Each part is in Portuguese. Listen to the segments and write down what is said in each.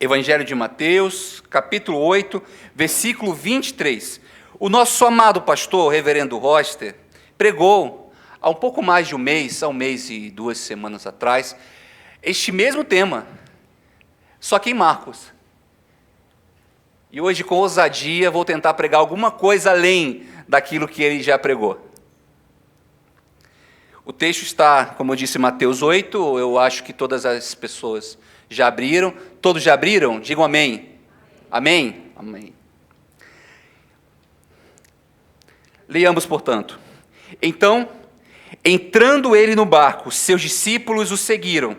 Evangelho de Mateus, capítulo 8, versículo 23. O nosso amado pastor, o reverendo Roster, pregou há um pouco mais de um mês, há um mês e 2 semanas atrás, este mesmo tema, só que em Marcos. E hoje, com ousadia, vou tentar pregar alguma coisa além daquilo que ele já pregou. O texto está, como eu disse, em Mateus 8, eu acho que todas as pessoas já abriram. Todos já abriram? Digam amém. Amém? Amém. Leiamos, portanto. Então, entrando ele no barco, seus discípulos o seguiram.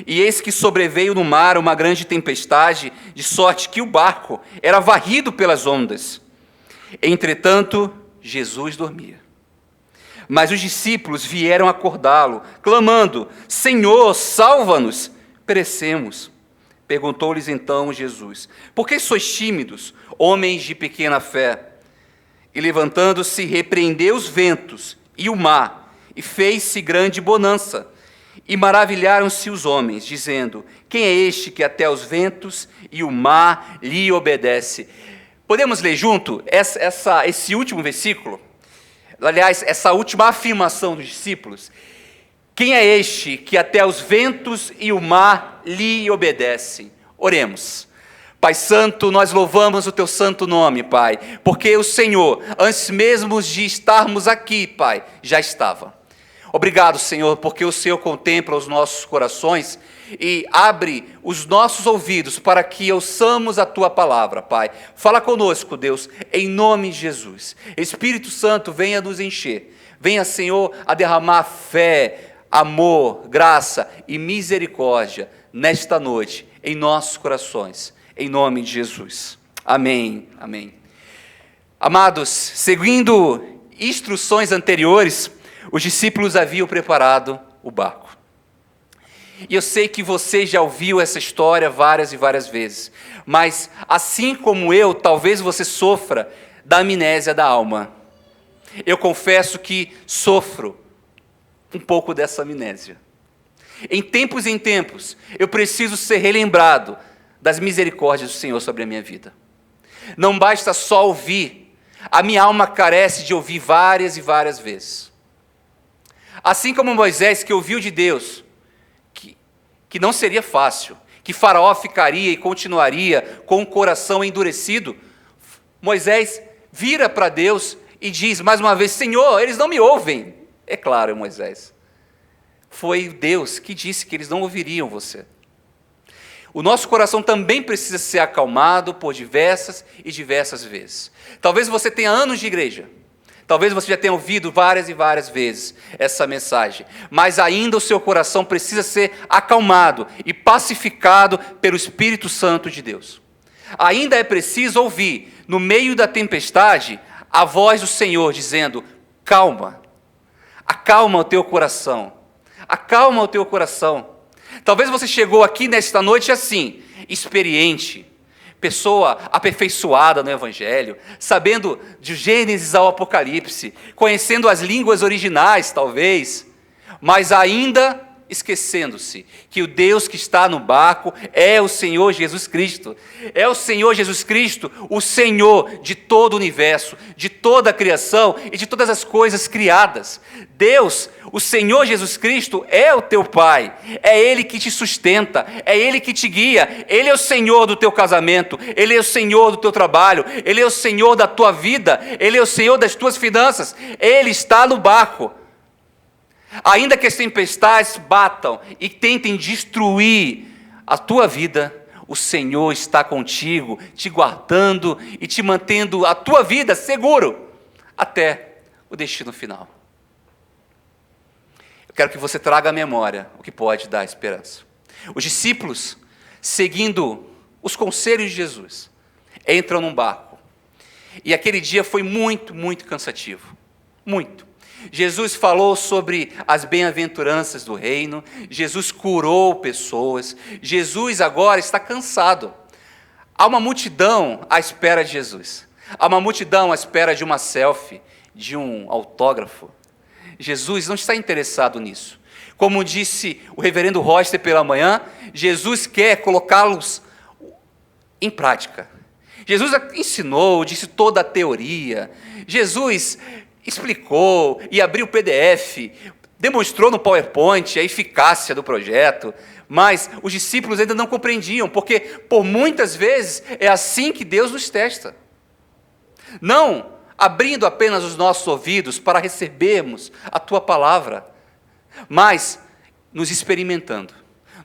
E eis que sobreveio no mar uma grande tempestade, de sorte que o barco era varrido pelas ondas. Entretanto, Jesus dormia. Mas os discípulos vieram acordá-lo, clamando: Senhor, salva-nos, perecemos. Perguntou-lhes então Jesus: Por que sois tímidos, homens de pequena fé? E levantando-se, repreendeu os ventos e o mar, e fez-se grande bonança. E maravilharam-se os homens, dizendo: Quem é este que até os ventos e o mar lhe obedece? Podemos ler junto esse último versículo? Aliás, essa última afirmação dos discípulos: Quem é este que até os ventos e o mar lhe obedecem? Oremos. Pai Santo, nós louvamos o Teu santo nome, Pai, porque o Senhor, antes mesmo de estarmos aqui, Pai, já estava. Obrigado, Senhor, porque o Senhor contempla os nossos corações e abre os nossos ouvidos para que ouçamos a Tua palavra, Pai. Fala conosco, Deus, em nome de Jesus. Espírito Santo, venha nos encher. Venha, Senhor, a derramar fé, amor, graça e misericórdia nesta noite, em nossos corações, em nome de Jesus. Amém, amém. Amados, seguindo instruções anteriores, os discípulos haviam preparado o barco. E eu sei que você já ouviu essa história várias e várias vezes, mas assim como eu, talvez você sofra da amnésia da alma. Eu confesso que sofro um pouco dessa amnésia. Em tempos, eu preciso ser relembrado das misericórdias do Senhor sobre a minha vida. Não basta só ouvir, a minha alma carece de ouvir várias e várias vezes. Assim como Moisés, que ouviu de Deus, que não seria fácil, que Faraó ficaria e continuaria com o coração endurecido, Moisés vira para Deus e diz mais uma vez: Senhor, eles não me ouvem. É claro, Moisés, foi Deus que disse que eles não ouviriam você. O nosso coração também precisa ser acalmado por diversas e diversas vezes. Talvez você tenha anos de igreja, talvez você já tenha ouvido várias e várias vezes essa mensagem, mas ainda o seu coração precisa ser acalmado e pacificado pelo Espírito Santo de Deus. Ainda é preciso ouvir, no meio da tempestade, a voz do Senhor dizendo: calma, acalma o teu coração, acalma o teu coração. Talvez você chegou aqui nesta noite assim, experiente, pessoa aperfeiçoada no Evangelho, sabendo de Gênesis ao Apocalipse, conhecendo as línguas originais, talvez, mas ainda esquecendo-se que o Deus que está no barco é o Senhor Jesus Cristo. É o Senhor Jesus Cristo, o Senhor de todo o universo, de toda a criação e de todas as coisas criadas. Deus, o Senhor Jesus Cristo, é o teu Pai, é Ele que te sustenta, é Ele que te guia, Ele é o Senhor do teu casamento, Ele é o Senhor do teu trabalho, Ele é o Senhor da tua vida, Ele é o Senhor das tuas finanças, Ele está no barco. Ainda que as tempestades batam e tentem destruir a tua vida, o Senhor está contigo, te guardando e te mantendo a tua vida seguro até o destino final. Eu quero que você traga à memória o que pode dar esperança. Os discípulos, seguindo os conselhos de Jesus, entram num barco. E aquele dia foi muito, muito cansativo. Muito. Jesus falou sobre as bem-aventuranças do reino, Jesus curou pessoas, Jesus agora está cansado. Há uma multidão à espera de Jesus, há uma multidão à espera de uma selfie, de um autógrafo. Jesus não está interessado nisso. Como disse o reverendo Roster pela manhã, Jesus quer colocá-los em prática. Jesus ensinou, disse toda a teoria. Jesus explicou e abriu o PDF, demonstrou no PowerPoint a eficácia do projeto, mas os discípulos ainda não compreendiam, porque por muitas vezes é assim que Deus nos testa. Não abrindo apenas os nossos ouvidos para recebermos a tua palavra, mas nos experimentando,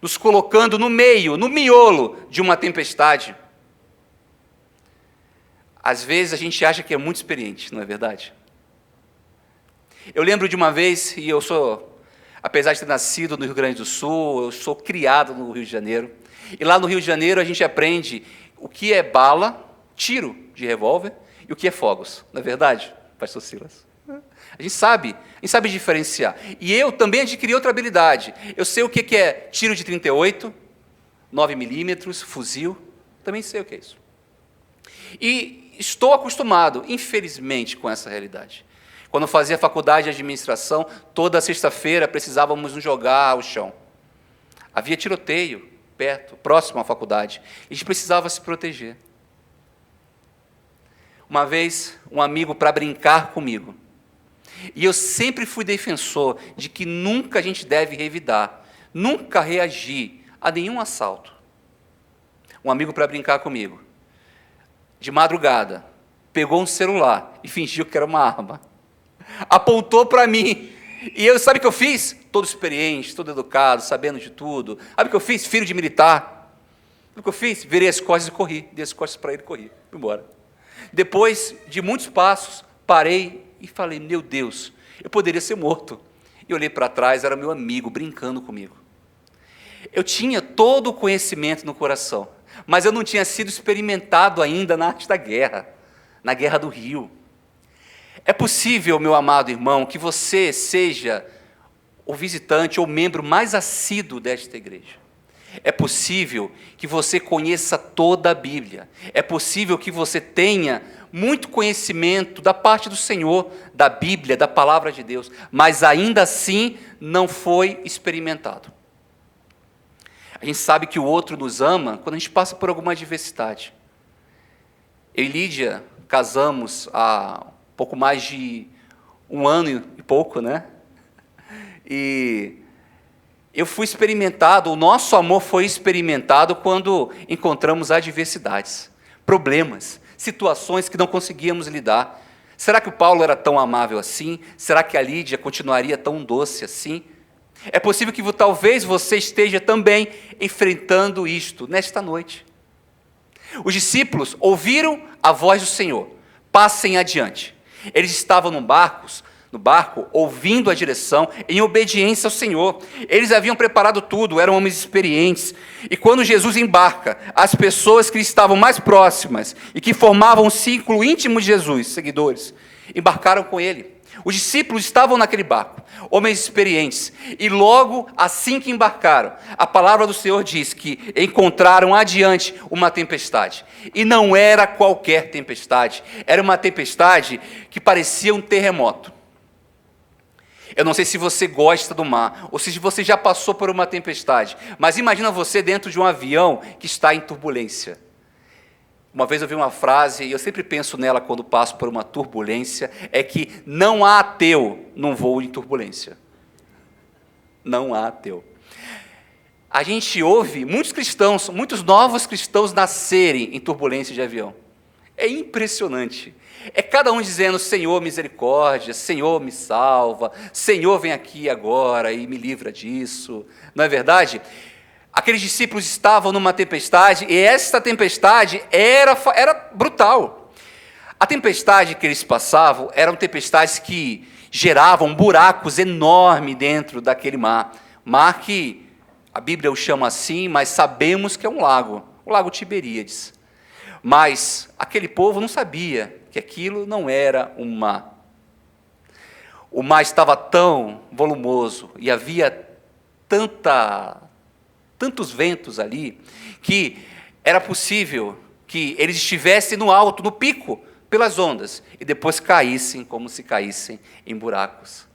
nos colocando no meio, no miolo de uma tempestade. Às vezes a gente acha que é muito experiente, não é verdade? Eu lembro de uma vez, e eu sou, apesar de ter nascido no Rio Grande do Sul, eu sou criado no Rio de Janeiro, e lá no Rio de Janeiro a gente aprende o que é bala, tiro de revólver, e o que é fogos, não é verdade, pastor Silas? A gente sabe diferenciar. E eu também adquiri outra habilidade. Eu sei o que é tiro de 38, 9mm, fuzil, também sei o que é isso. E estou acostumado, infelizmente, com essa realidade. Quando eu fazia faculdade de administração, toda sexta-feira precisávamos nos jogar ao chão. Havia tiroteio perto, próximo à faculdade, e a gente precisava se proteger. Uma vez, um amigo para brincar comigo, e eu sempre fui defensor de que nunca a gente deve revidar, nunca reagir a nenhum assalto. Um amigo para brincar comigo, de madrugada, pegou um celular e fingiu que era uma arma. Apontou para mim. E eu, sabe o que eu fiz? Todo experiente, todo educado, sabendo de tudo. Sabe o que eu fiz? Filho de militar. Sabe o que eu fiz? Virei as costas e corri. Dei as costas para ele e corri. Fui embora. Depois de muitos passos, parei e falei, meu Deus, eu poderia ser morto. E olhei para trás, era meu amigo brincando comigo. Eu tinha todo o conhecimento no coração, mas eu não tinha sido experimentado ainda na arte da guerra, na guerra do Rio. É possível, meu amado irmão, que você seja o visitante ou membro mais assíduo desta igreja. É possível que você conheça toda a Bíblia. É possível que você tenha muito conhecimento da parte do Senhor, da Bíblia, da Palavra de Deus, mas ainda assim não foi experimentado. A gente sabe que o outro nos ama quando a gente passa por alguma adversidade. Eu e Lídia casamos há pouco mais de um ano e pouco, né? E eu fui experimentado, o nosso amor foi experimentado quando encontramos adversidades, problemas, situações que não conseguíamos lidar. Será que o Paulo era tão amável assim? Será que a Lídia continuaria tão doce assim? É possível que talvez você esteja também enfrentando isto nesta noite. Os discípulos ouviram a voz do Senhor, passem adiante. Eles estavam no barco, ouvindo a direção, em obediência ao Senhor. Eles haviam preparado tudo, eram homens experientes. E quando Jesus embarca, as pessoas que estavam mais próximas e que formavam um círculo íntimo de Jesus, seguidores, embarcaram com ele. Os discípulos estavam naquele barco, homens experientes, e logo assim que embarcaram, a palavra do Senhor diz que encontraram adiante uma tempestade. E não era qualquer tempestade, era uma tempestade que parecia um terremoto. Eu não sei se você gosta do mar, ou se você já passou por uma tempestade, mas imagina você dentro de um avião que está em turbulência. Uma vez eu vi uma frase, e eu sempre penso nela quando passo por uma turbulência, é que não há ateu num voo em turbulência. Não há ateu. A gente ouve muitos cristãos, muitos novos cristãos nascerem em turbulência de avião. É impressionante. É cada um dizendo, Senhor, misericórdia, Senhor, me salva, Senhor, vem aqui agora e me livra disso. Não é verdade? Aqueles discípulos estavam numa tempestade, e esta tempestade era brutal. A tempestade que eles passavam eram tempestades que geravam buracos enormes dentro daquele mar. Mar que a Bíblia o chama assim, mas sabemos que é um lago, o lago Tiberíades. Mas aquele povo não sabia que aquilo não era um mar. O mar estava tão volumoso e havia tantos ventos ali, que era possível que eles estivessem no alto, no pico, pelas ondas, e depois caíssem como se caíssem em buracos.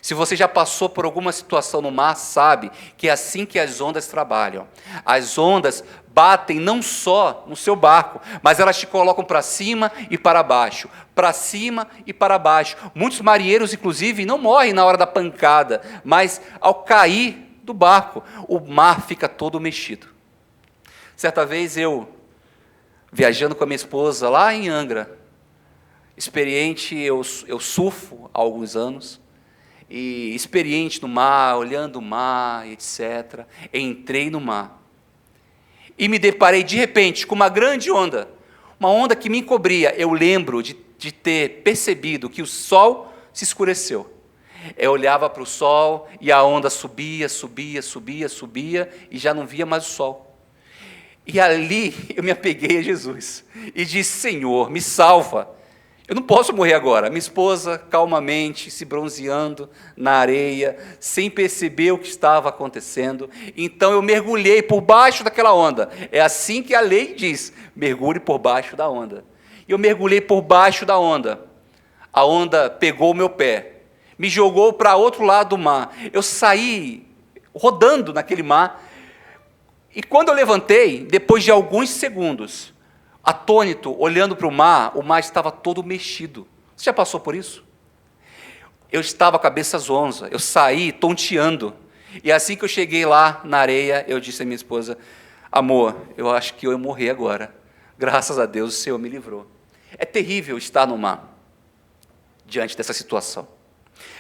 Se você já passou por alguma situação no mar, sabe que é assim que as ondas trabalham. As ondas batem não só no seu barco, mas elas te colocam para cima e para baixo, para cima e para baixo. Muitos marinheiros, inclusive, não morrem na hora da pancada, mas ao cair do barco, o mar fica todo mexido. Certa vez eu, viajando com a minha esposa lá em Angra, experiente, eu surfo há alguns anos, e experiente no mar, olhando o mar, etc. Entrei no mar e me deparei de repente com uma grande onda, uma onda que me encobria. Eu lembro de ter percebido que o sol se escureceu. Eu olhava para o sol e a onda subia, subia, subia, subia e já não via mais o sol. E ali eu me apeguei a Jesus e disse: Senhor, me salva. Eu não posso morrer agora. Minha esposa, calmamente, se bronzeando na areia, sem perceber o que estava acontecendo. Então eu mergulhei por baixo daquela onda. É assim que a lei diz: mergulhe por baixo da onda. E eu mergulhei por baixo da onda. A onda pegou o meu pé, me jogou para outro lado do mar. Eu saí rodando naquele mar. E quando eu levantei, depois de alguns segundos, atônito, olhando para o mar estava todo mexido. Você já passou por isso? Eu estava com a cabeça zonza, eu saí tonteando. E assim que eu cheguei lá na areia, eu disse à minha esposa: amor, eu acho que eu ia morrer agora. Graças a Deus o Senhor me livrou. É terrível estar no mar, diante dessa situação.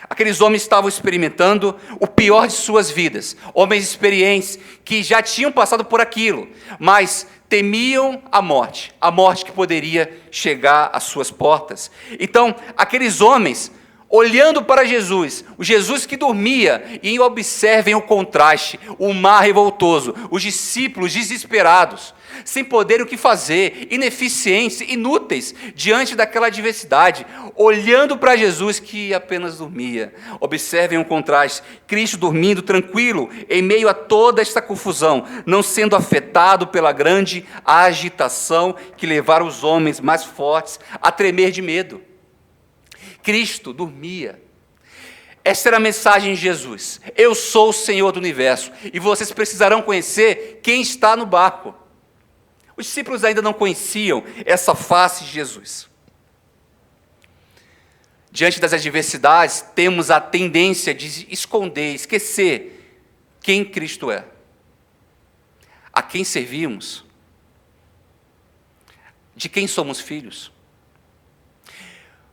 Aqueles homens estavam experimentando o pior de suas vidas, homens experientes que já tinham passado por aquilo, mas temiam a morte que poderia chegar às suas portas. Então, aqueles homens, olhando para Jesus, o Jesus que dormia, e observem o contraste, o mar revoltoso, os discípulos desesperados, sem poder o que fazer, ineficientes, inúteis, diante daquela adversidade, olhando para Jesus que apenas dormia. Observem o contraste, Cristo dormindo tranquilo, em meio a toda esta confusão, não sendo afetado pela grande agitação que levaram os homens mais fortes a tremer de medo. Cristo dormia. Esta era a mensagem de Jesus: eu sou o Senhor do universo, e vocês precisarão conhecer quem está no barco. Os discípulos ainda não conheciam essa face de Jesus. Diante das adversidades, temos a tendência de esconder, esquecer quem Cristo é, a quem servimos, de quem somos filhos.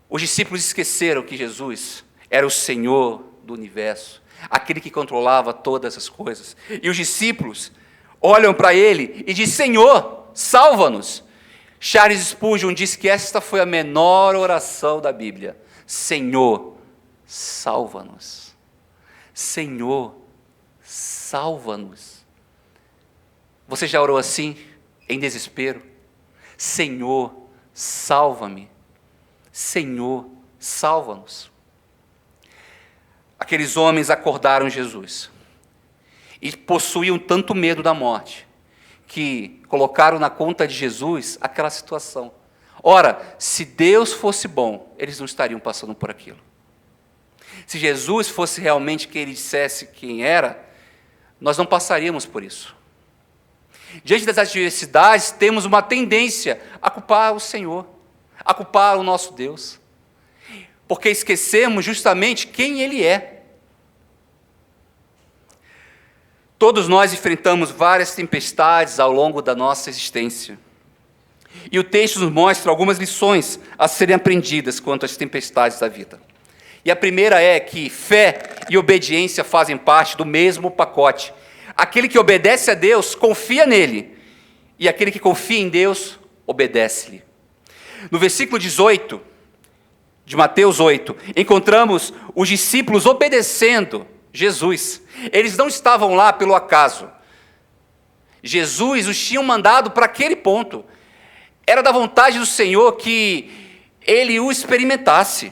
Os discípulos esqueceram que Jesus era o Senhor do universo, aquele que controlava todas as coisas. E os discípulos olham para ele e dizem: Senhor, salva-nos. Charles Spurgeon disse que esta foi a menor oração da Bíblia: Senhor, salva-nos. Senhor, salva-nos. Você já orou assim, em desespero? Senhor, salva-me. Senhor, salva-nos. Aqueles homens acordaram Jesus e possuíam tanto medo da morte que colocaram na conta de Jesus aquela situação. Ora, se Deus fosse bom, eles não estariam passando por aquilo. Se Jesus fosse realmente quem ele dissesse quem era, nós não passaríamos por isso. Diante das adversidades, temos uma tendência a culpar o Senhor, a culpar o nosso Deus, porque esquecemos justamente quem Ele é. Todos nós enfrentamos várias tempestades ao longo da nossa existência. E o texto nos mostra algumas lições a serem aprendidas quanto às tempestades da vida. E a primeira é que fé e obediência fazem parte do mesmo pacote. Aquele que obedece a Deus, confia nele. E aquele que confia em Deus, obedece-lhe. No versículo 18 de Mateus 8, encontramos os discípulos obedecendo Jesus. Eles não estavam lá pelo acaso. Jesus os tinha mandado para aquele ponto. Era da vontade do Senhor que ele o experimentasse.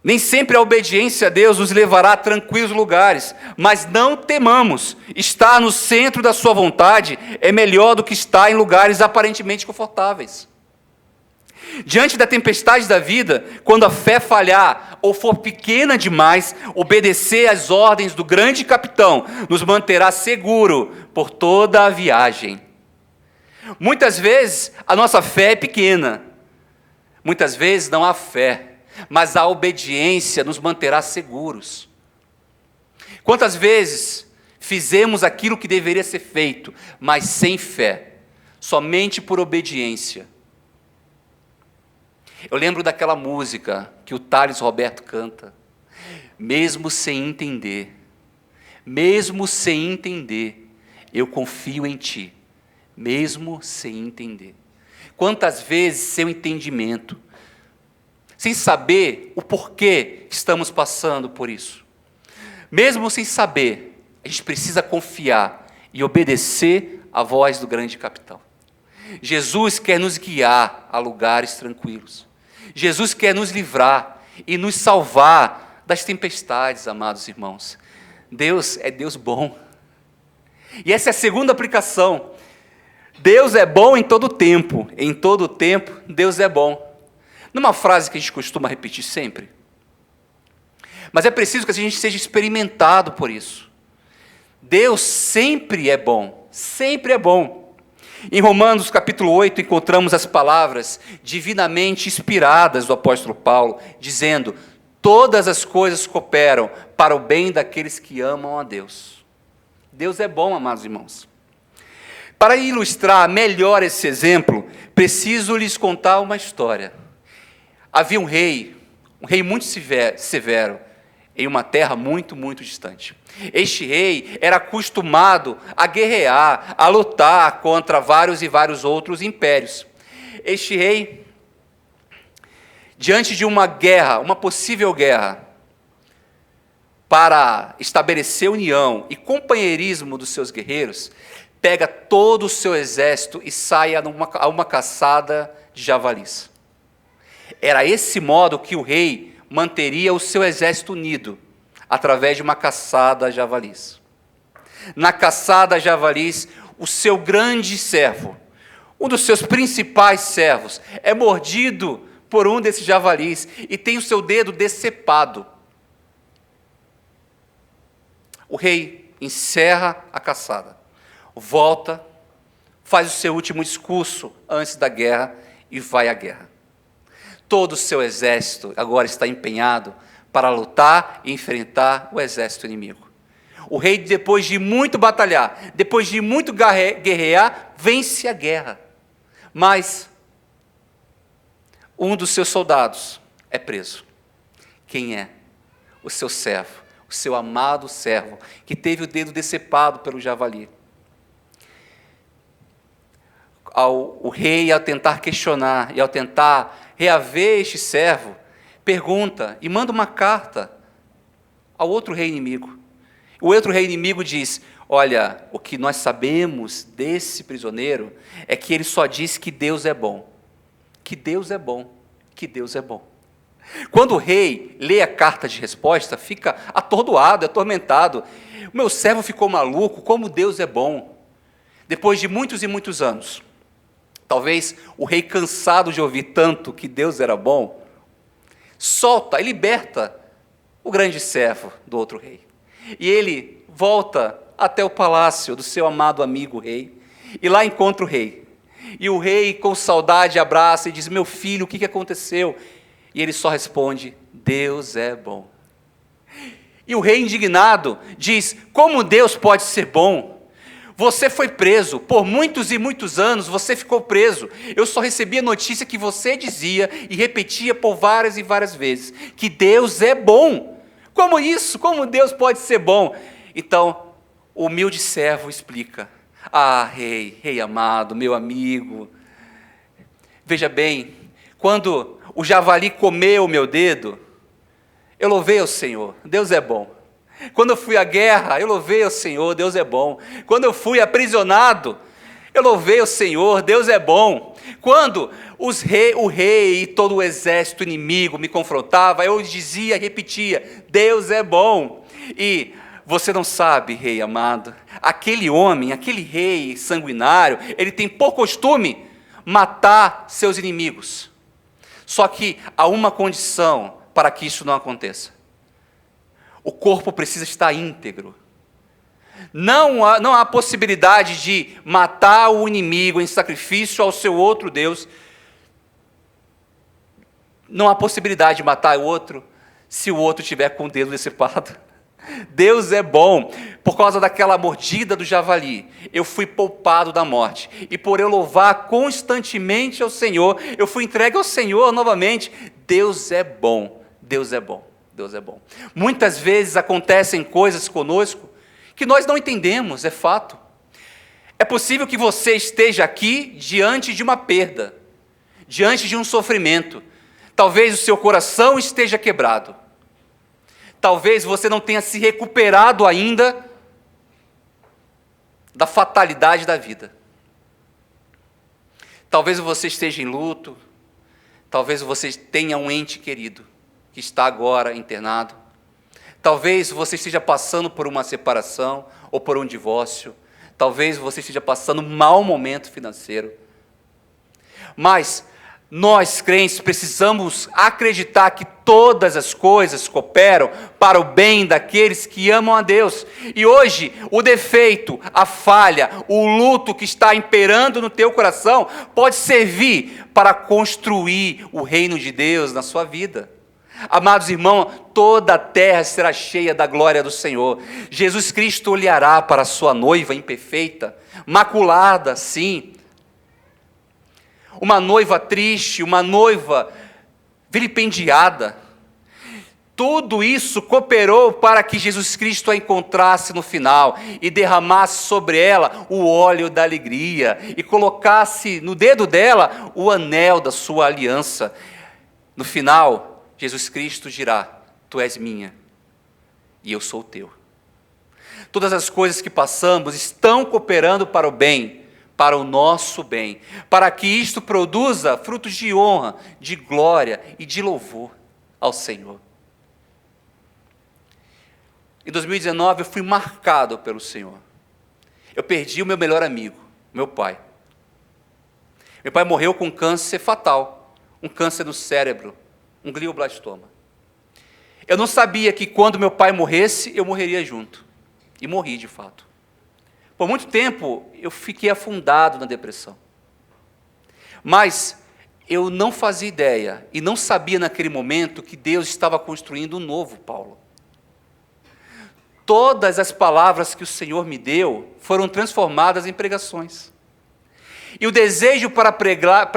Nem sempre a obediência a Deus nos levará a tranquilos lugares, mas não temamos. Estar no centro da sua vontade é melhor do que estar em lugares aparentemente confortáveis. Diante da tempestade da vida, quando a fé falhar ou for pequena demais, obedecer às ordens do grande capitão nos manterá seguro por toda a viagem. Muitas vezes a nossa fé é pequena, muitas vezes não há fé, mas a obediência nos manterá seguros. Quantas vezes fizemos aquilo que deveria ser feito, mas sem fé, somente por obediência? Eu lembro daquela música que o Thales Roberto canta, mesmo sem entender, eu confio em ti, mesmo sem entender. Quantas vezes sem entendimento, sem saber o porquê estamos passando por isso, mesmo sem saber, a gente precisa confiar e obedecer à voz do grande capitão. Jesus quer nos guiar a lugares tranquilos. Jesus quer nos livrar e nos salvar das tempestades, amados irmãos. Deus é Deus bom. E essa é a segunda aplicação. Deus é bom em todo tempo. Em todo tempo, Deus é bom. Numa frase que a gente costuma repetir sempre. Mas é preciso que a gente seja experimentado por isso. Deus sempre é bom. Sempre é bom. Em Romanos capítulo 8, encontramos as palavras divinamente inspiradas do apóstolo Paulo, dizendo: todas as coisas cooperam para o bem daqueles que amam a Deus. Deus é bom, amados irmãos. Para ilustrar melhor esse exemplo, preciso lhes contar uma história. Havia um rei muito severo, em uma terra muito, muito distante. Este rei era acostumado a guerrear, a lutar contra vários e vários outros impérios. Este rei, diante de uma guerra, uma possível guerra, para estabelecer união e companheirismo dos seus guerreiros, pega todo o seu exército e sai a uma caçada de javalis. Era esse modo que o rei manteria o seu exército unido, através de uma caçada a javalis. Na caçada a javalis, o seu grande servo, um dos seus principais servos, é mordido por um desses javalis e tem o seu dedo decepado. O rei encerra a caçada, volta, faz o seu último discurso antes da guerra e vai à guerra. Todo o seu exército agora está empenhado para lutar e enfrentar o exército inimigo. O rei, depois de muito batalhar, depois de muito guerrear, vence a guerra. Mas um dos seus soldados é preso. Quem é? O seu servo, o seu amado servo, que teve o dedo decepado pelo javali. O rei, ao tentar questionar e ao tentar reaver este servo, pergunta e manda uma carta ao outro rei inimigo. O outro rei inimigo diz: olha, o que nós sabemos desse prisioneiro é que ele só diz que Deus é bom. Que Deus é bom. Que Deus é bom. Quando o rei lê a carta de resposta, fica atordoado, atormentado. O meu servo ficou maluco, como Deus é bom. Depois de muitos e muitos anos, talvez o rei, cansado de ouvir tanto que Deus era bom, solta e liberta o grande servo do outro rei. E ele volta até o palácio do seu amado amigo rei, e lá encontra o rei. E o rei, com saudade, abraça e diz: meu filho, o que aconteceu? E ele só responde: Deus é bom. E o rei, indignado, diz: como Deus pode ser bom? Você foi preso, por muitos e muitos anos você ficou preso. Eu só recebi a notícia que você dizia e repetia por várias e várias vezes, que Deus é bom. Como isso? Como Deus pode ser bom? Então, o humilde servo explica: ah, rei amado, meu amigo, veja bem, quando o javali comeu o meu dedo, eu louvei ao Senhor, Deus é bom. Quando eu fui à guerra, eu louvei ao Senhor, Deus é bom. Quando eu fui aprisionado, eu louvei ao Senhor, Deus é bom. Quando o rei e todo o exército inimigo me confrontava, eu dizia e repetia: Deus é bom. E você não sabe, rei amado, aquele homem, aquele rei sanguinário, ele tem por costume matar seus inimigos. Só que há uma condição para que isso não aconteça. O corpo precisa estar íntegro. Não há possibilidade de matar o inimigo em sacrifício ao seu outro Deus. Não há possibilidade de matar o outro se o outro tiver com o dedo decepado. Deus é bom. Por causa daquela mordida do javali, eu fui poupado da morte. E por eu louvar constantemente ao Senhor, eu fui entregue ao Senhor novamente. Deus é bom. Deus é bom. Deus é bom. Muitas vezes acontecem coisas conosco que nós não entendemos, é fato. É possível que você esteja aqui diante de uma perda, diante de um sofrimento. Talvez o seu coração esteja quebrado. Talvez você não tenha se recuperado ainda da fatalidade da vida. Talvez você esteja em luto. Talvez você tenha um ente querido que está agora internado. Talvez você esteja passando por uma separação ou por um divórcio. Talvez você esteja passando um mau momento financeiro. Mas nós, crentes, precisamos acreditar que todas as coisas cooperam para o bem daqueles que amam a Deus. E hoje, o defeito, a falha, o luto que está imperando no teu coração pode servir para construir o reino de Deus na sua vida. Amados irmãos, toda a terra será cheia da glória do Senhor. Jesus Cristo olhará para a sua noiva imperfeita, maculada, sim. Uma noiva triste, uma noiva vilipendiada. Tudo isso cooperou para que Jesus Cristo a encontrasse no final e derramasse sobre ela o óleo da alegria e colocasse no dedo dela o anel da sua aliança. No final, Jesus Cristo dirá: tu és minha e eu sou teu. Todas as coisas que passamos estão cooperando para o bem, para o nosso bem, para que isto produza frutos de honra, de glória e de louvor ao Senhor. Em 2019 eu fui marcado pelo Senhor. Eu perdi o meu melhor amigo, meu pai. Meu pai morreu com um câncer fatal, um câncer no cérebro, um glioblastoma. Eu não sabia que quando meu pai morresse, eu morreria junto. E morri de fato. Por muito tempo, eu fiquei afundado na depressão. Mas eu não fazia ideia e não sabia naquele momento que Deus estava construindo um novo Paulo. Todas as palavras que o Senhor me deu foram transformadas em pregações. E o desejo para pregar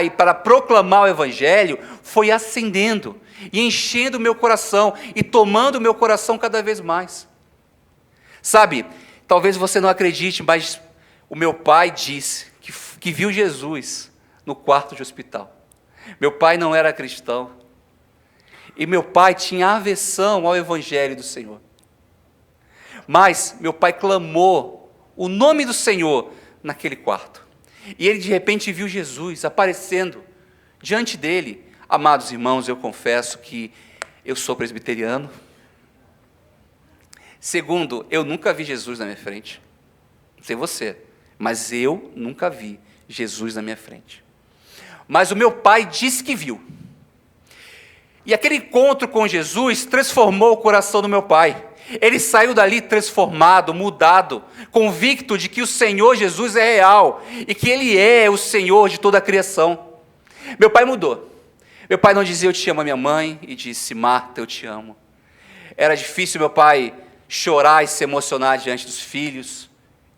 e para proclamar o Evangelho foi ascendendo e enchendo o meu coração e tomando o meu coração cada vez mais. Sabe, talvez você não acredite, mas o meu pai disse que viu Jesus no quarto de hospital. Meu pai não era cristão. E meu pai tinha aversão ao Evangelho do Senhor. Mas meu pai clamou o nome do Senhor naquele quarto. E ele de repente viu Jesus aparecendo diante dele. Amados irmãos, eu confesso que eu sou presbiteriano. Segundo, eu nunca vi Jesus na minha frente. Não sei você, mas eu nunca vi Jesus na minha frente. Mas o meu pai disse que viu. E aquele encontro com Jesus transformou o coração do meu pai. Ele saiu dali transformado, mudado, convicto de que o Senhor Jesus é real e que Ele é o Senhor de toda a criação. Meu pai mudou. Meu pai não dizia eu te amo a minha mãe e disse Marta, eu te amo. Era difícil meu pai chorar e se emocionar diante dos filhos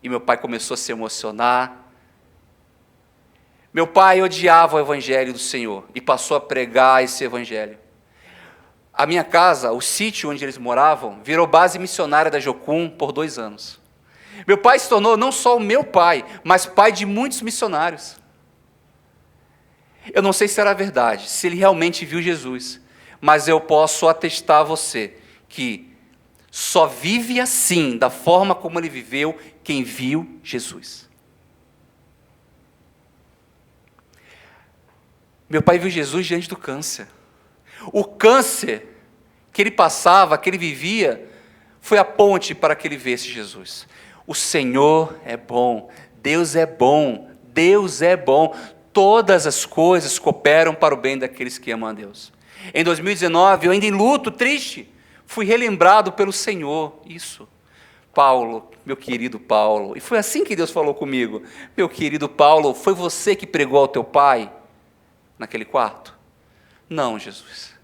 e meu pai começou a se emocionar. Meu pai odiava o Evangelho do Senhor e passou a pregar esse Evangelho. A minha casa, o sítio onde eles moravam, virou base missionária da Jocum por 2 anos. Meu pai se tornou não só o meu pai, mas pai de muitos missionários. Eu não sei se era verdade, se ele realmente viu Jesus, mas eu posso atestar a você que só vive assim, da forma como ele viveu, quem viu Jesus. Meu pai viu Jesus diante do câncer. O câncer que ele passava, que ele vivia, foi a ponte para que ele visse Jesus. O Senhor é bom, Deus é bom, Deus é bom. Todas as coisas cooperam para o bem daqueles que amam a Deus. Em 2019, eu ainda em luto, triste, fui relembrado pelo Senhor. Isso. Paulo, meu querido Paulo. E foi assim que Deus falou comigo. Meu querido Paulo, foi você que pregou ao teu pai naquele quarto? Não, Jesus.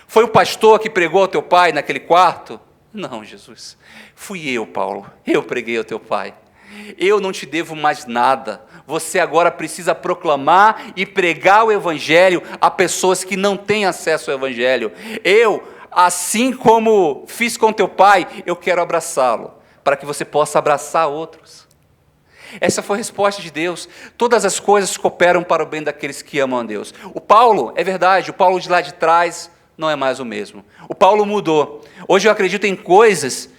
Foi o pastor que pregou ao teu pai naquele quarto? Não, Jesus. Fui eu, Paulo. Eu preguei ao teu pai. Eu não te devo mais nada. Você agora precisa proclamar e pregar o Evangelho a pessoas que não têm acesso ao Evangelho. Eu, assim como fiz com teu pai, eu quero abraçá-lo, para que você possa abraçar outros. Essa foi a resposta de Deus. Todas as coisas cooperam para o bem daqueles que amam a Deus. O Paulo, é verdade, o Paulo de lá de trás não é mais o mesmo. O Paulo mudou. Hoje eu acredito em coisas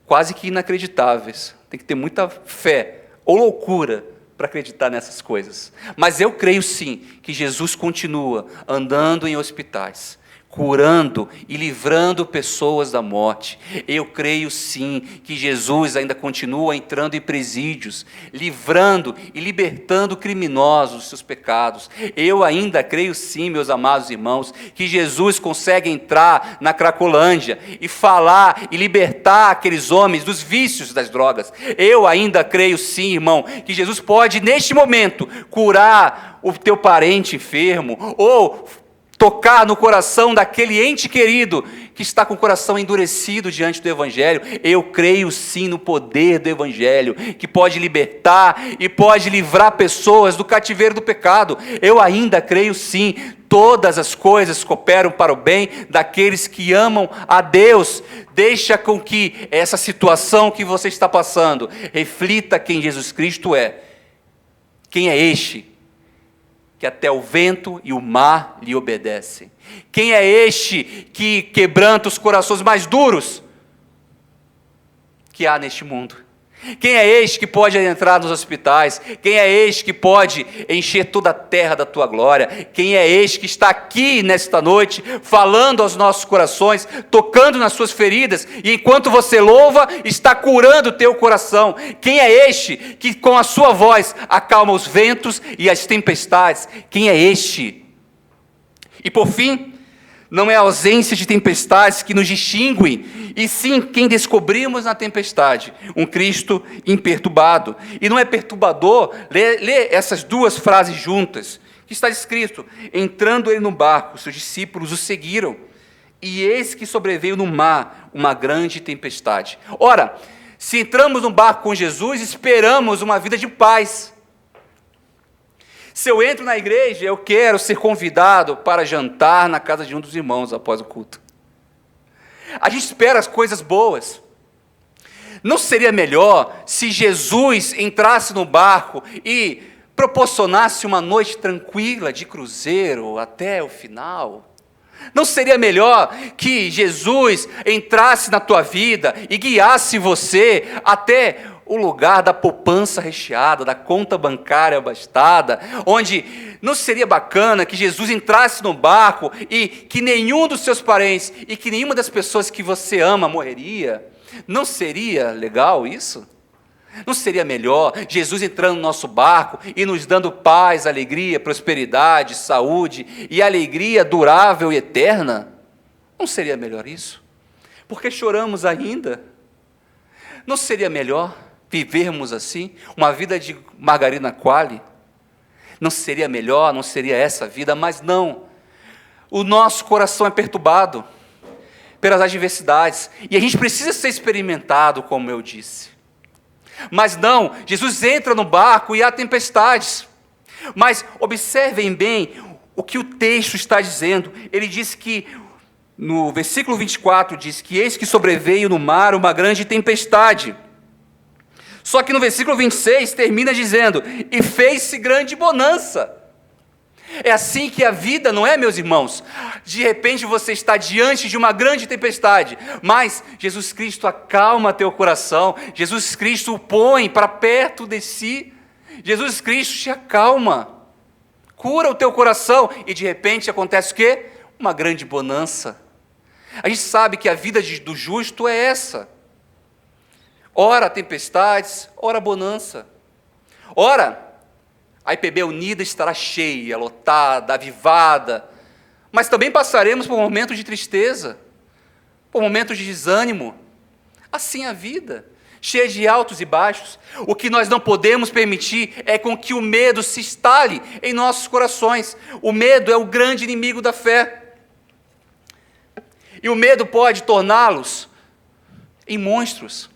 quase que inacreditáveis. Tem que ter muita fé ou loucura para acreditar nessas coisas. Mas eu creio sim que Jesus continua andando em hospitais, curando e livrando pessoas da morte. Eu creio sim que Jesus ainda continua entrando em presídios, livrando e libertando criminosos dos seus pecados. Eu ainda creio sim, meus amados irmãos, que Jesus consegue entrar na Cracolândia e falar e libertar aqueles homens dos vícios das drogas. Eu ainda creio sim, irmão, que Jesus pode neste momento curar o teu parente enfermo ou tocar no coração daquele ente querido que está com o coração endurecido diante do Evangelho. Eu creio sim no poder do Evangelho, que pode libertar e pode livrar pessoas do cativeiro do pecado. Eu ainda creio sim, todas as coisas cooperam para o bem daqueles que amam a Deus. Deixa com que essa situação que você está passando reflita quem Jesus Cristo é. Quem é este que até o vento e o mar lhe obedecem? Quem é este que quebranta os corações mais duros que há neste mundo? Quem é este que pode entrar nos hospitais? Quem é este que pode encher toda a terra da tua glória? Quem é este que está aqui nesta noite, falando aos nossos corações, tocando nas suas feridas, e enquanto você louva, está curando o teu coração? Quem é este que com a sua voz acalma os ventos e as tempestades? Quem é este? E por fim, não é a ausência de tempestades que nos distinguem, e sim quem descobrimos na tempestade, um Cristo imperturbado. E não é perturbador ler essas duas frases juntas, que está escrito: entrando ele no barco, seus discípulos o seguiram, e eis que sobreveio no mar uma grande tempestade. Ora, se entramos no barco com Jesus, esperamos uma vida de paz. Se eu entro na igreja, eu quero ser convidado para jantar na casa de um dos irmãos após o culto. A gente espera as coisas boas. Não seria melhor se Jesus entrasse no barco e proporcionasse uma noite tranquila de cruzeiro até o final? Não seria melhor que Jesus entrasse na tua vida e guiasse você até o lugar da poupança recheada, da conta bancária abastada, onde não seria bacana que Jesus entrasse no barco e que nenhum dos seus parentes e que nenhuma das pessoas que você ama morreria? Não seria legal isso? Não seria melhor Jesus entrando no nosso barco e nos dando paz, alegria, prosperidade, saúde e alegria durável e eterna? Não seria melhor isso? Porque choramos ainda? Não seria melhor vivermos assim, uma vida de margarina quali? Não seria melhor, não seria essa vida? Mas não, o nosso coração é perturbado pelas adversidades, e a gente precisa ser experimentado, como eu disse. Mas não, Jesus entra no barco e há tempestades. Mas observem bem o que o texto está dizendo. Ele diz que, no versículo 24, diz que eis que sobreveio no mar uma grande tempestade. Só que no versículo 26 termina dizendo: e fez-se grande bonança. É assim que a vida não é, meus irmãos? De repente você está diante de uma grande tempestade, mas Jesus Cristo acalma teu coração, Jesus Cristo o põe para perto de si, Jesus Cristo te acalma, cura o teu coração, e de repente acontece o quê? Uma grande bonança. A gente sabe que a vida do justo é essa. Ora tempestades, ora bonança. Ora, a IPB Unida estará cheia, lotada, avivada, Mas também passaremos por momentos de tristeza, por momentos de desânimo. Assim é a vida, cheia de altos e baixos. O que nós não podemos permitir é com que o medo se instale em nossos corações. O medo é o grande inimigo da fé. E o medo pode torná-los em monstros.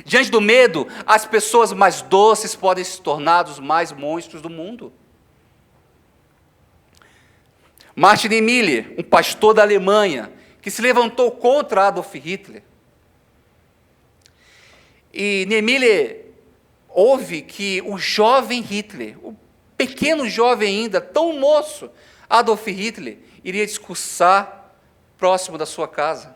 Diante do medo, as pessoas mais doces podem se tornar os mais monstros do mundo. Martin Niemöller, um pastor da Alemanha, que se levantou contra Adolf Hitler. E Niemöller ouve que o jovem Hitler, o pequeno jovem ainda, tão moço, Adolf Hitler, iria discursar próximo da sua casa.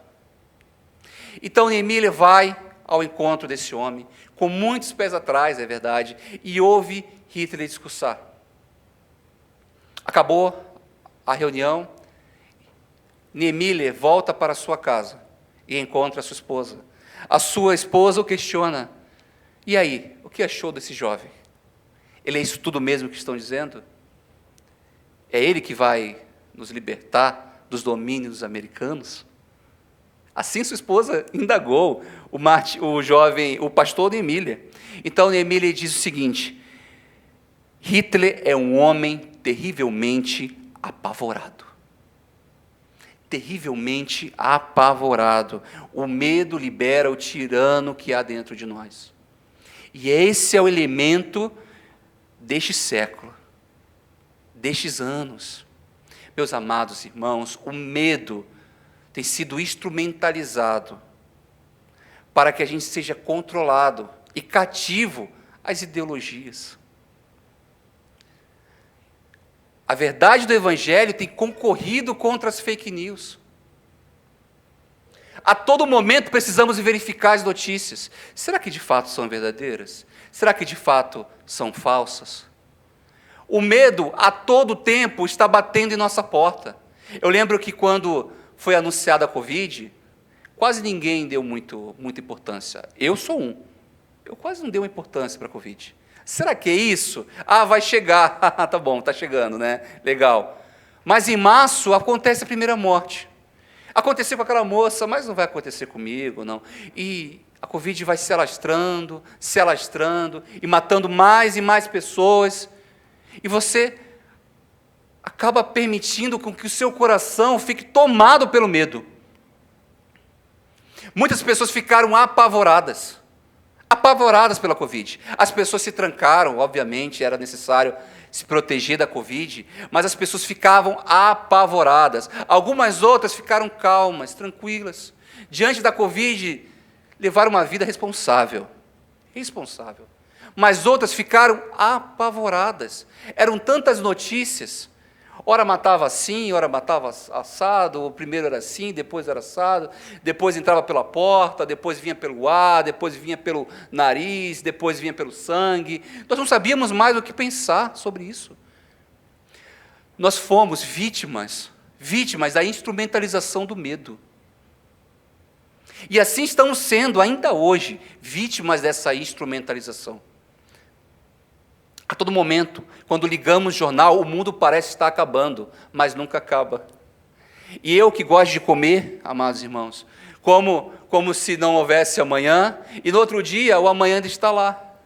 Então Niemöller vai ao encontro desse homem, com muitos pés atrás, é verdade, e ouve Hitler discursar. Acabou a reunião, Niemöller volta para sua casa e encontra a sua esposa. A sua esposa o questiona: e aí, o que achou desse jovem? Ele é isso tudo mesmo que estão dizendo? É ele que vai nos libertar dos domínios americanos? Assim sua esposa indagou o pastor Niemöller. Então Niemöller diz o seguinte: Hitler é um homem terrivelmente apavorado. Terrivelmente apavorado. O medo libera o tirano que há dentro de nós. E esse é o elemento deste século, destes anos. Meus amados irmãos, o medo tem sido instrumentalizado para que a gente seja controlado e cativo às ideologias. A verdade do Evangelho tem concorrido contra as fake news. A todo momento precisamos verificar as notícias. Será que de fato são verdadeiras? Será que de fato são falsas? O medo a todo tempo está batendo em nossa porta. Eu lembro que quando foi anunciada a Covid, quase ninguém deu muita importância. Eu sou um. Eu quase não dei uma importância para a Covid. Será que é isso? Ah, vai chegar. Tá bom, está chegando, né? Legal. Mas em março acontece a primeira morte. Aconteceu com aquela moça, mas não vai acontecer comigo, não. E a Covid vai se alastrando, e matando mais e mais pessoas. E você acaba permitindo com que o seu coração fique tomado pelo medo. Muitas pessoas ficaram apavoradas pela Covid. As pessoas se trancaram, obviamente, era necessário se proteger da Covid, mas as pessoas ficavam apavoradas. Algumas outras ficaram calmas, tranquilas. Diante da Covid, levaram uma vida responsável. Mas outras ficaram apavoradas. Eram tantas notícias. Ora matava assim, ora matava assado, o primeiro era assim, depois era assado, depois entrava pela porta, depois vinha pelo ar, depois vinha pelo nariz, depois vinha pelo sangue. Nós não sabíamos mais o que pensar sobre isso. Nós fomos vítimas da instrumentalização do medo. E assim estamos sendo, ainda hoje, vítimas dessa instrumentalização. A todo momento, quando ligamos o jornal, o mundo parece estar acabando, mas nunca acaba. E eu que gosto de comer, amados irmãos, como se não houvesse amanhã, e no outro dia o amanhã ainda está lá.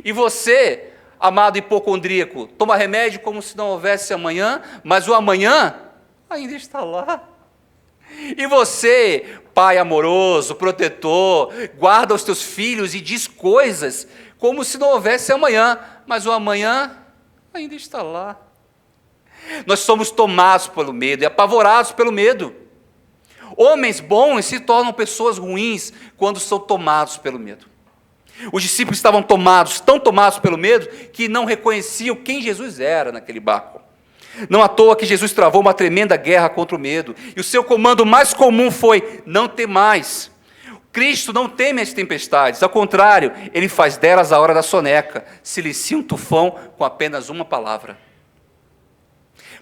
E você, amado hipocondríaco, toma remédio como se não houvesse amanhã, mas o amanhã ainda está lá. E você, pai amoroso, protetor, guarda os teus filhos e diz coisas como se não houvesse amanhã, mas o amanhã ainda está lá. Nós somos tomados pelo medo e apavorados pelo medo. Homens bons se tornam pessoas ruins quando são tomados pelo medo. Os discípulos estavam tão tomados pelo medo, que não reconheciam quem Jesus era naquele barco. Não à toa que Jesus travou uma tremenda guerra contra o medo, e o seu comando mais comum foi: não temais. Cristo não teme as tempestades, ao contrário, ele faz delas a hora da soneca, silencia um tufão com apenas uma palavra.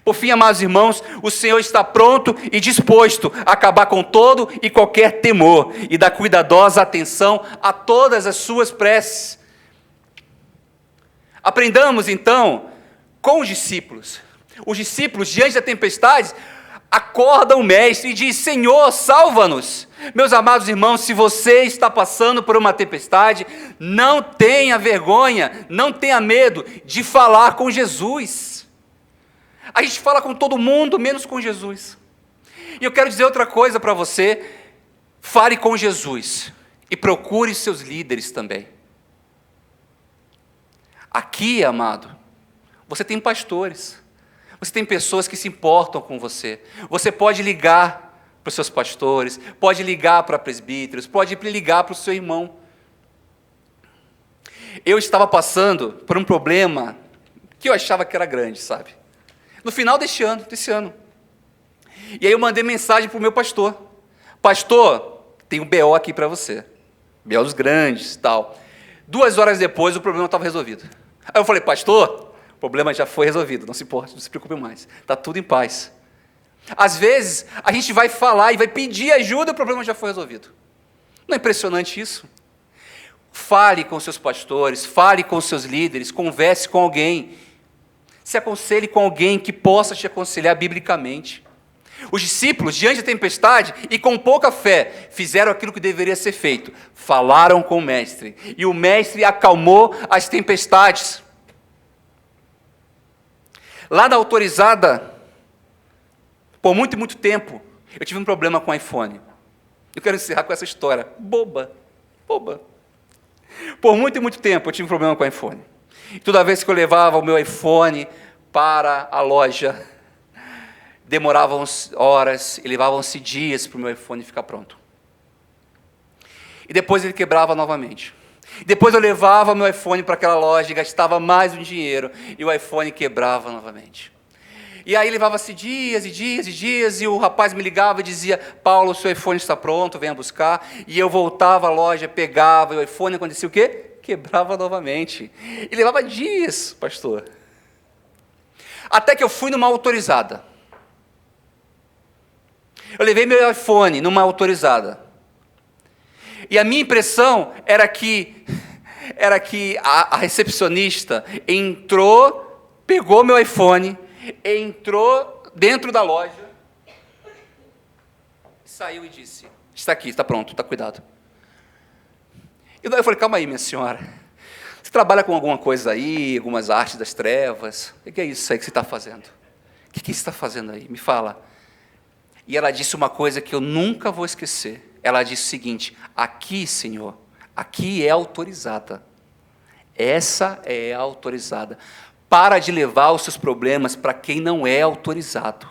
Por fim, amados irmãos, o Senhor está pronto e disposto a acabar com todo e qualquer temor, e dar cuidadosa atenção a todas as suas preces. Aprendamos, então, com os discípulos. Os discípulos, diante da tempestade, acordam o mestre e diz: Senhor, salva-nos. Meus amados irmãos, se você está passando por uma tempestade, não tenha vergonha, não tenha medo de falar com Jesus. A gente fala com todo mundo, menos com Jesus. E eu quero dizer outra coisa para você: fale com Jesus e procure seus líderes também. Aqui, amado, você tem pastores, você tem pessoas que se importam com você. Você pode ligar para os seus pastores, pode ligar para presbíteros, pode ligar para o seu irmão. Eu estava passando por um problema que eu achava que era grande, sabe? No final desse ano. E aí eu mandei mensagem para o meu pastor: pastor, tem um BO aqui para você. BO dos grandes e tal. 2 horas depois o problema estava resolvido. Aí eu falei: pastor, o problema já foi resolvido, não se importe, não se preocupe mais, está tudo em paz. Às vezes a gente vai falar e vai pedir ajuda e o problema já foi resolvido. Não é impressionante isso? Fale com seus pastores, fale com seus líderes, converse com alguém, se aconselhe com alguém que possa te aconselhar biblicamente. Os discípulos, diante da tempestade e com pouca fé, fizeram aquilo que deveria ser feito: falaram com o mestre, e o mestre acalmou as tempestades. Lá na Autorizada, por muito e muito tempo, eu tive um problema com o iPhone. Eu quero encerrar com essa história boba. Por muito e muito tempo eu tive um problema com o iPhone. E toda vez que eu levava o meu iPhone para a loja, demoravam horas e levavam-se dias para o meu iPhone ficar pronto. E depois ele quebrava novamente. Depois eu levava meu iPhone para aquela loja e gastava mais um dinheiro, e o iPhone quebrava novamente. E aí levava-se dias e dias e dias, e o rapaz me ligava e dizia: Paulo, o seu iPhone está pronto, venha buscar. E eu voltava à loja, pegava, e o iPhone acontecia o quê? Quebrava novamente. E levava dias, pastor. Até que eu fui numa Autorizada. Eu levei meu iPhone numa Autorizada. E a minha impressão era que a recepcionista entrou, pegou meu iPhone, entrou dentro da loja, saiu e disse: está aqui, está pronto, está cuidado. E daí eu falei: calma aí, minha senhora, você trabalha com alguma coisa aí, algumas artes das trevas? O que é isso aí que você está fazendo? O que você está fazendo aí? Me fala. E ela disse uma coisa que eu nunca vou esquecer. Ela disse o seguinte: aqui, Senhor, aqui é Autorizada. Essa é a Autorizada. Para de levar os seus problemas para quem não é autorizado.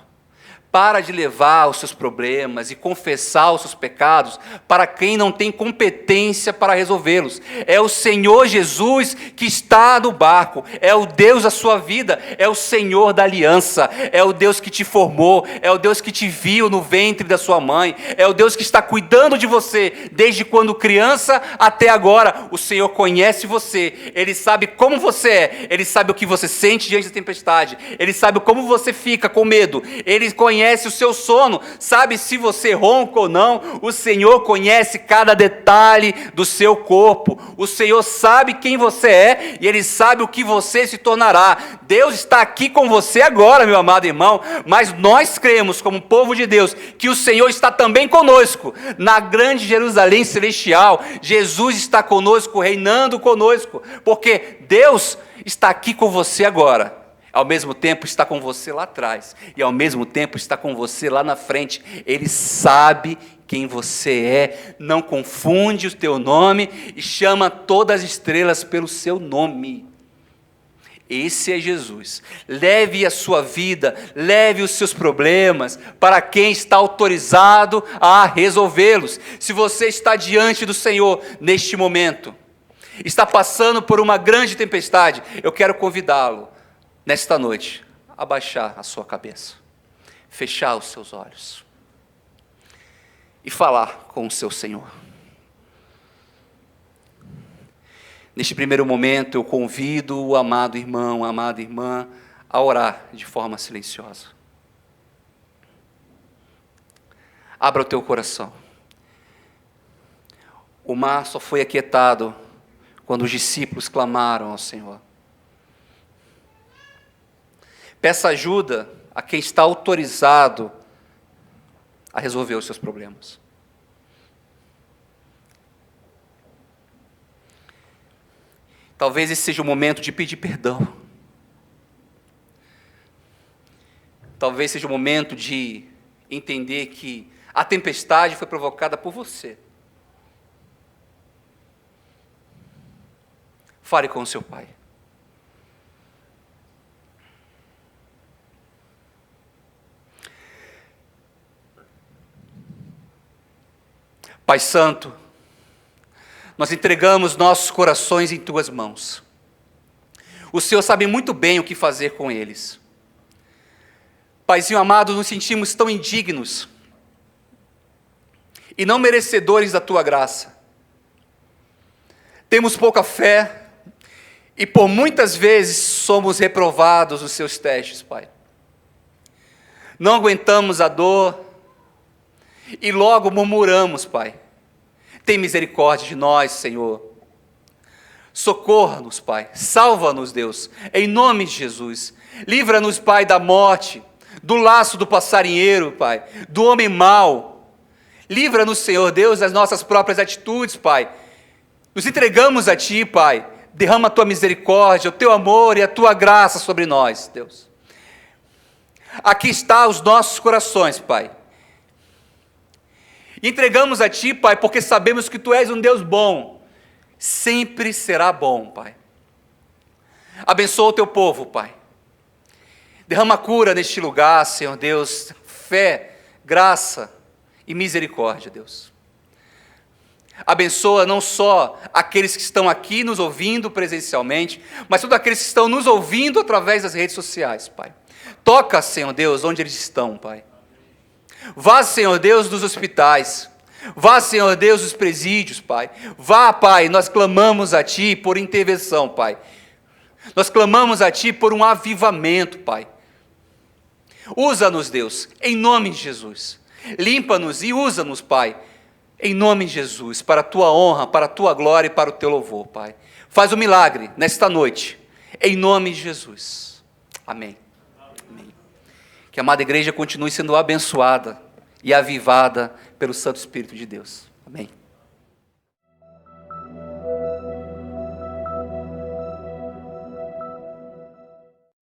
Para de levar os seus problemas e confessar os seus pecados para quem não tem competência para resolvê-los. É o Senhor Jesus que está no barco, é o Deus da sua vida, é o Senhor da aliança, é o Deus que te formou, é o Deus que te viu no ventre da sua mãe, é o Deus que está cuidando de você desde quando criança até agora. O Senhor conhece você, Ele sabe como você é, Ele sabe o que você sente diante da tempestade, Ele sabe como você fica com medo, Ele conhece o seu sono, sabe se você ronca ou não. O Senhor conhece cada detalhe do seu corpo. O Senhor sabe quem você é e Ele sabe o que você se tornará. Deus está aqui com você agora, meu amado irmão, mas nós cremos, como povo de Deus, que o Senhor está também conosco, na grande Jerusalém celestial. Jesus está conosco, reinando conosco, porque Deus está aqui com você agora. Ao mesmo tempo está com você lá atrás, e ao mesmo tempo está com você lá na frente. Ele sabe quem você é, não confunde o teu nome e chama todas as estrelas pelo seu nome. Esse é Jesus. Leve a sua vida, leve os seus problemas para quem está autorizado a resolvê-los. Se você está diante do Senhor neste momento, está passando por uma grande tempestade, eu quero convidá-lo nesta noite, abaixar a sua cabeça, fechar os seus olhos e falar com o seu Senhor. Neste primeiro momento, eu convido o amado irmão, a amada irmã, a orar de forma silenciosa. Abra o teu coração. O mar só foi aquietado quando os discípulos clamaram ao Senhor. Peça ajuda a quem está autorizado a resolver os seus problemas. Talvez esse seja o momento de pedir perdão. Talvez seja o momento de entender que a tempestade foi provocada por você. Fale com o seu pai. Pai Santo, nós entregamos nossos corações em Tuas mãos. O Senhor sabe muito bem o que fazer com eles. Paizinho amado, nos sentimos tão indignos e não merecedores da Tua graça. Temos pouca fé e por muitas vezes somos reprovados nos Seus testes, Pai. Não aguentamos a dor e logo murmuramos, Pai. Tem misericórdia de nós, Senhor. Socorra-nos, Pai. Salva-nos, Deus, em nome de Jesus. Livra-nos, Pai, da morte, do laço do passarinheiro, Pai, do homem mau. Livra-nos, Senhor Deus, das nossas próprias atitudes, Pai. Nos entregamos a Ti, Pai. Derrama a Tua misericórdia, o Teu amor e a Tua graça sobre nós, Deus. Aqui está os nossos corações, Pai. Entregamos a Ti, Pai, porque sabemos que Tu és um Deus bom. Sempre será bom, Pai. Abençoa o Teu povo, Pai. Derrama cura neste lugar, Senhor Deus. Fé, graça e misericórdia, Deus. Abençoa não só aqueles que estão aqui nos ouvindo presencialmente, mas todos aqueles que estão nos ouvindo através das redes sociais, Pai. Toca, Senhor Deus, onde eles estão, Pai. Vá, Senhor Deus, dos hospitais. Vá, Senhor Deus, dos presídios, Pai. Vá, Pai, nós clamamos a Ti por intervenção, Pai. Nós clamamos a Ti por um avivamento, Pai. Usa-nos, Deus, em nome de Jesus. Limpa-nos e usa-nos, Pai, em nome de Jesus, para a Tua honra, para a Tua glória e para o Teu louvor, Pai. Faz um milagre nesta noite, em nome de Jesus. Amém. Que a amada igreja continue sendo abençoada e avivada pelo Santo Espírito de Deus. Amém.